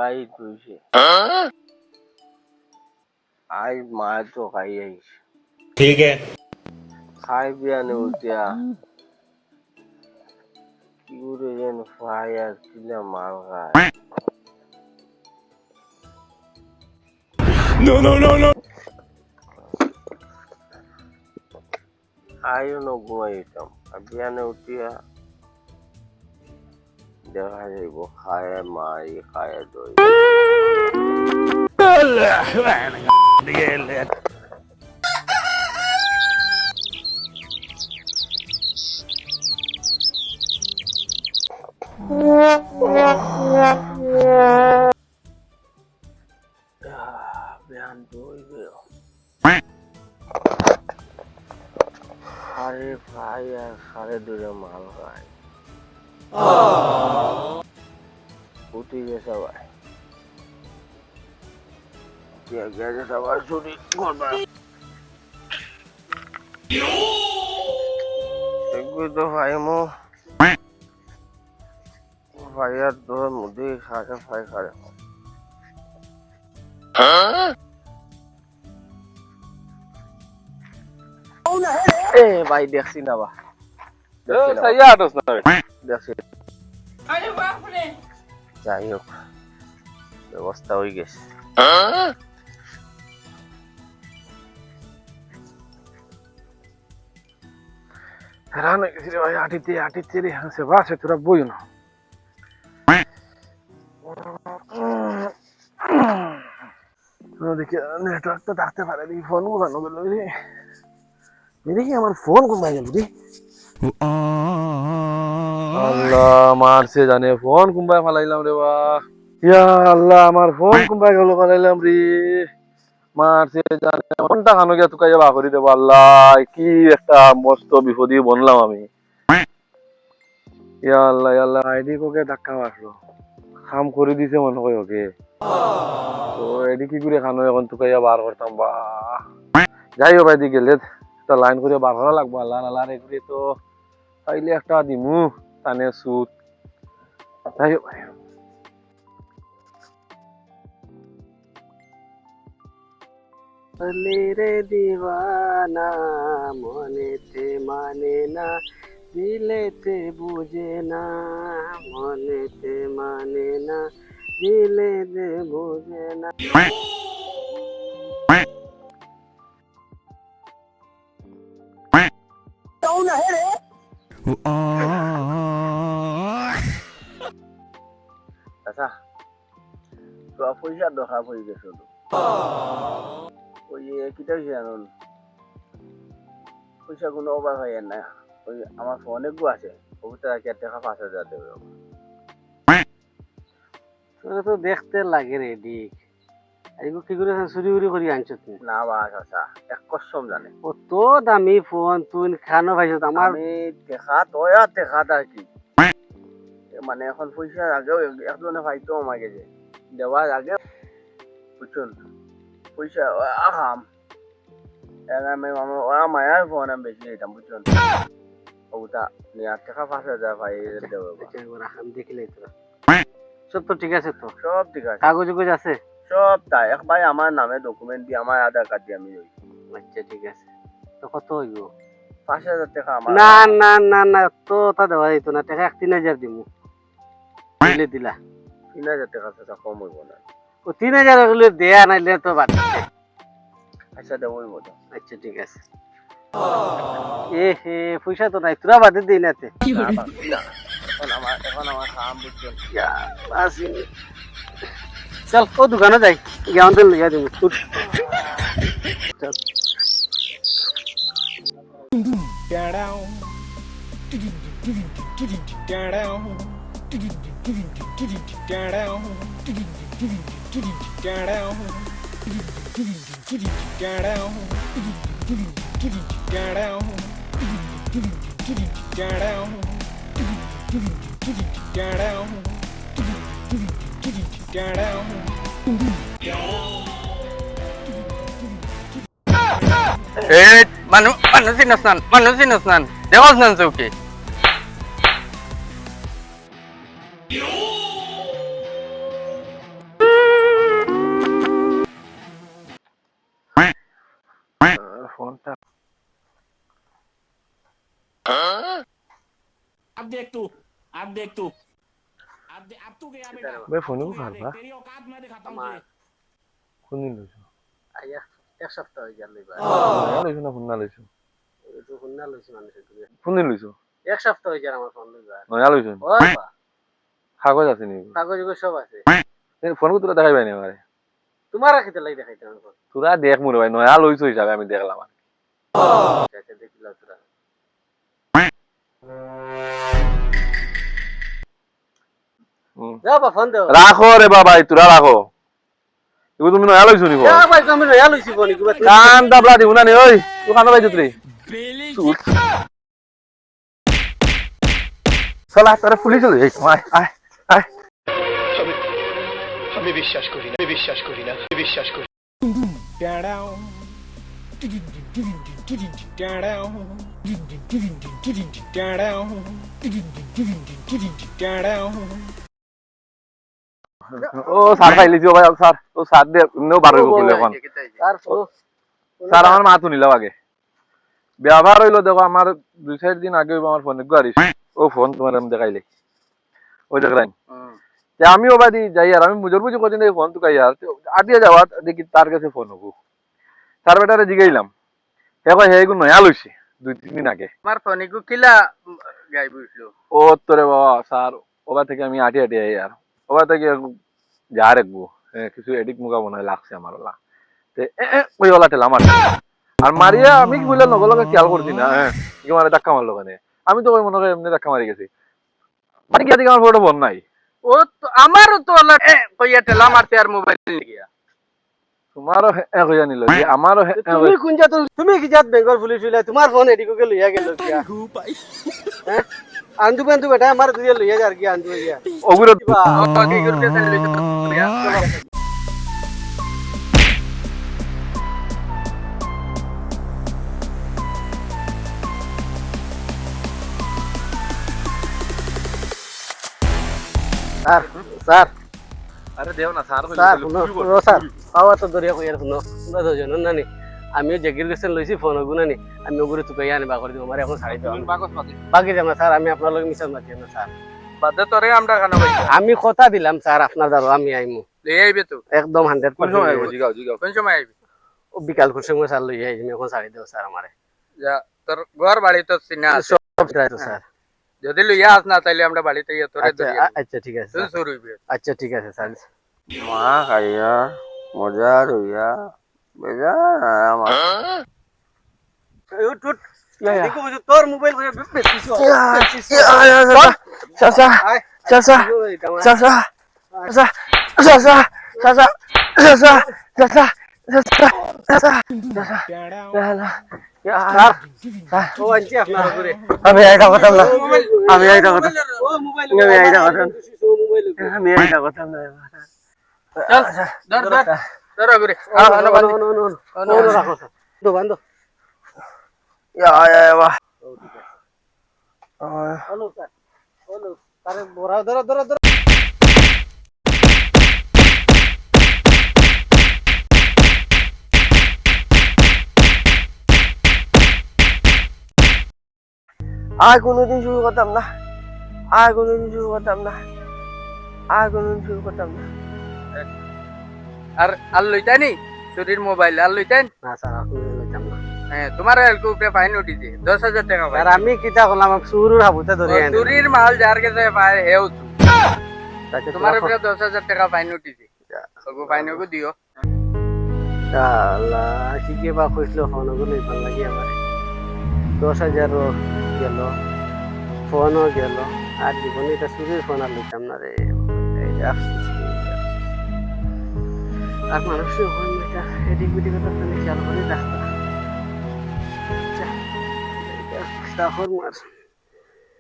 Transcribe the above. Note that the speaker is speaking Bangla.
খাই তুইছে আজ মাছ তো খাই আইস ठीक है। খাই বিয়ানে উঠিয়া কি করে যেন খাই আর কিনা মাল খায় No, no, no, no. খাইও ন ঘুমাইতাম আর বিয়ানে উঠিয়া দেখা যাইব খায় মাই খায় দই বিয়ান দই গেল সাড়ে খাই আর সাড়ে দুটো মাল খায় উঠে গেছে ভাই গেছে সবার ছুটি করবা এগুলো তো ভাই মো ভাইয়ার দোর মধ্যে খাকে ভাই খারে এ ভাই দেখছি না বা দেখছি যাই হোক ব্যবস্থা হয়ে গেছে হেরান হয়ে গেছি রে ভাই আটিতে রে হাসে বাসে তোরা বই না দেখি নেটওয়ার্ক তো থাকতে পারে দেখি ফোন কোথানো গেল রে দেখি আমার ফোন কোথায় গেল রে আল্লাহ মারছে জানে ফোন কুম্বাই ফালাইলাম রে বা ইয়া আল্লাহ আমার ফোন কুম্বাই গেল ফালাইলাম রে মারছে জানে ফোনটা খানো গিয়া তুকাই বা করি দেবো আল্লাহ কি একটা মস্ত বিপদে বনলাম আমি ইয়া আল্লাহ আইডি কোকে ধাক্কা মারলো কাম করে দিছে মনে হয় ওকে তো এডি কি করে খানো এখন তুকাইয়া বার করতাম বা যাই হোক এদিকে গেলে একটা লাইন করে বার করা লাগবো আল্লাহ আল্লাহ এগুলি তো পাইলে একটা দিমু টানে সুদ যাই হোক রে দিওয়ানা মনেতে মানে না দিলেতে বুঝে না মনেতে মানে না দিলেতে বুঝে না আচ্ছা তো পয়সা দরকার পড়ে গেছিল ওই কিটা হয়েছে জানুন পয়সা কোনো অভাব হয় না ওই আমার ফোনে গু আছে ওটা টাকা 5,000 দেবে তোরা তো দেখতে লাগে রে ঠিক এইগো কি করে চুরি উরি করে আনছ তুই না বাস আচ্ছা এক কসম জানে ও তো দামি ফোন তুই খানো ভাইছ আমার আমি দেখা তোয়া দেখা আর কি মানে এখন পয়সা আগেও একজনে পাইতো আমাকে যে দেওয়ার আগে বুঝুন পয়সা আহাম আমি ওরা মায়ার ফোন আমি বেশি দিতাম বুঝুন ওটা নিয়ে টাকা 5,000 পাই দেবো দেখিলে তোরা সব তো ঠিক আছে তো সব ঠিক আছে কাগজ আছে সব তাই এক ভাই আমার নামে ডকুমেন্ট দিয়ে আমার আধার কার্ড দিয়ে আমি আচ্ছা ঠিক আছে তো কত হইব 5,000 টাকা আমার না না না না তো তা দেওয়া যেত না টাকা 3,000 দিব দিলে দিলা 3,000 টাকা তো কম হইব না ও 3,000 হলে দেয়া নাইলে তো বাদ আচ্ছা দেবো মতো আচ্ছা ঠিক আছে এ হে পয়সা তো নাই তোরা বাদে দিই নাতে এখন আমার কাম বুঝছো চল ও দোকানে যাই গিয়ে তেল লিয়া দিব Manusin Osnan, there was none okay. ফোনটা अब देख तू अब देख तू अब तू गया बेटा ভাই ফোনও খারাপ तेरी औकात मैं दिखाता हूँ আমার तुझे কোন দিন লইছো আইয়া এক সপ্তাহ হয়ে গেল এবার নয়া লইছো না ফোন না লইছো এই তো হুন্না লইছি মানুষের করে কোন দিন লইছো এক সপ্তাহ হয়ে গেল আমার ফোন লইবার নয়া লইছো ও বাবা কাগজ আছে নি কাগজ সব আছে ফোন তোরা দেখাইবাই না আমারে তোমার রাখিতে লাগি দেখাইতে আমার ফোন তোরা দেখ মোর ভাই নয়া লইছো হিসাবে আমি দেখলাম আচ্ছা দেখিলা তোরা যাও বা ফোন দাও রাখো রে বাবা তোরা রাখো এগো তুমি নয়া লইছো নি ফোন যাও ভাই তুমি নয়া লইছি ফোন কি কান দাবলা দিব না নি ওই তুই কানো বাইছো তুই চলা তোরা পুলিশ লই আয় আয় আয় আমি বিশ্বাস করি না বিশ্বাস করি ও স্যার পাইলি ভাই স্যার ও স্যার দে নেও বার হইব বলে এখন আর স্যার আমার মা তো নিলাম আগে ব্যবহার হইলো দেখো আমার 2-4 দিন আগে আমার ফোনে গাড়ি ও ফোন তোমার আমি দেখাইলে ওই দেখলাম আমিও বাদি যাই আর আমি মুজর বুঝি কদিন এই ফোন তো কাই আর আটিয়া যাওয়া দেখি তার কাছে ফোন হবো স্যার বেটারে জিগাইলাম হে কই হে গুণ নয়া লইছে 2-3 দিন আগে আমার ফোন ইগু কিলা গাই বুঝলো ও তোরে বাবা স্যার ওবা থেকে আমি আটি আই আর ওবা থেকে যা রাখবো কিছু এডিট মুগা মনে লাগছে আমার ওলা তে ওই ওলা ঠেলা আমার আর মারিয়া আমি কি বললাম নগলকে খেয়াল করছি না কি মানে ধাক্কা মারলো কেন আমি তো ওই মনে হয় এমনি ধাক্কা মারি গেছি মানে কি আজকে আমার ফটো বন নাই ও তো আমারও তো ওলা কইয়া ঠেলা মারতে আর মোবাইল নিয়ে তোমারও হইয়া নিল যে আমারও তুমি কোন জাত তুমি কি জাত বেঙ্গল পুলিশ হইলা তোমার ফোন এদিকে লইয়া গেল কিয়া হ্যাঁ আন্দু বন্ধু বেটা আমার দুইয়া লইয়া যার কি আন্দু গিয়া ওগুলো কি করতে চাই লইতে স্যার স্যার আরে দেও না স্যার স্যার শুনো স্যার পাওয়া তো দরিয়া কইয়ার শুনো তোমরা দুজন নানি আমিও জাগির গেছেন লইছি ফোন হগু নানি আমি ওগুলো তুকাই আনি বাকর দিব আমার এখন ছাড়ি দাও বাকি যাম স্যার আমি আপনার লগে মিশাল মাতি না স্যার বাদে তোরে আমরা খানো ভাই আমি কথা দিলাম স্যার আপনার দ্বারা আমি আইমু লই আইবে তো একদম 100% কোন সময় আইবো জিগাও কোন সময় আইবে ও বিকাল খুশি সময় স্যার লই আইছি এখন ছাড়ি দাও স্যার আমারে যা তোর ঘর বাড়ি তো চিনা আছে সব ট্রাই তো স্যার যদি লইয়া আস না তাইলে আমরা বাড়িতে গিয়ে তোরে ধরিয়া আচ্ছা ঠিক আছে তুই স্যার। শুরু হইবে আচ্ছা ঠিক আছে স্যার মা খাইয়া মজা রইয়া বেজা আমার তোর মোবাইল চাচা চাচা চাচা চাচা চাচা চাচা চাচা চাচা চাচা ও আনছি আপনার উপরে আমি এইটা কথা না আমি এইটা কথা ও মোবাইল আমি এইটা কথা মোবাইল আমি এইটা কথা না চল ধর ধর করে রাখো স্যার বান্ধো ইয়া বাহ হ্যালো স্যার হ্যালো আরে বড়া ধরো ধরো ধরো আর কোনোদিন শুরু করতাম না আর কোনোদিন শুরু করতাম না আর কোনোদিন শুরু করতাম না আর লইতাই নি চুরির মোবাইল আর লইতাই না স্যার আপনি লইতাম না হ্যাঁ তোমার উপরে ফাইন উঠিছে 10,000 টাকা ফাইন স্যার আমি কিটা করলাম শুরুর হাবুতে ধরে আনি চুরির মাল যার কাছে পায় হেও তাকে তোমার উপরে 10,000 টাকা ফাইন উঠিছে ওগো ফাইন ওগো দিও আল্লাহ শিখে বা কইছিল ফোন গুলো ভাল লাগি আমার 10,000 গেল ফোনও গেল আর জীবনে এটা চুরির ফোন আর লইতাম না রে আফসোস আর মানুষের ফোন এটা এদিক ওদিক কথা খেয়াল করে রাখতাম আচ্ছা এটা মার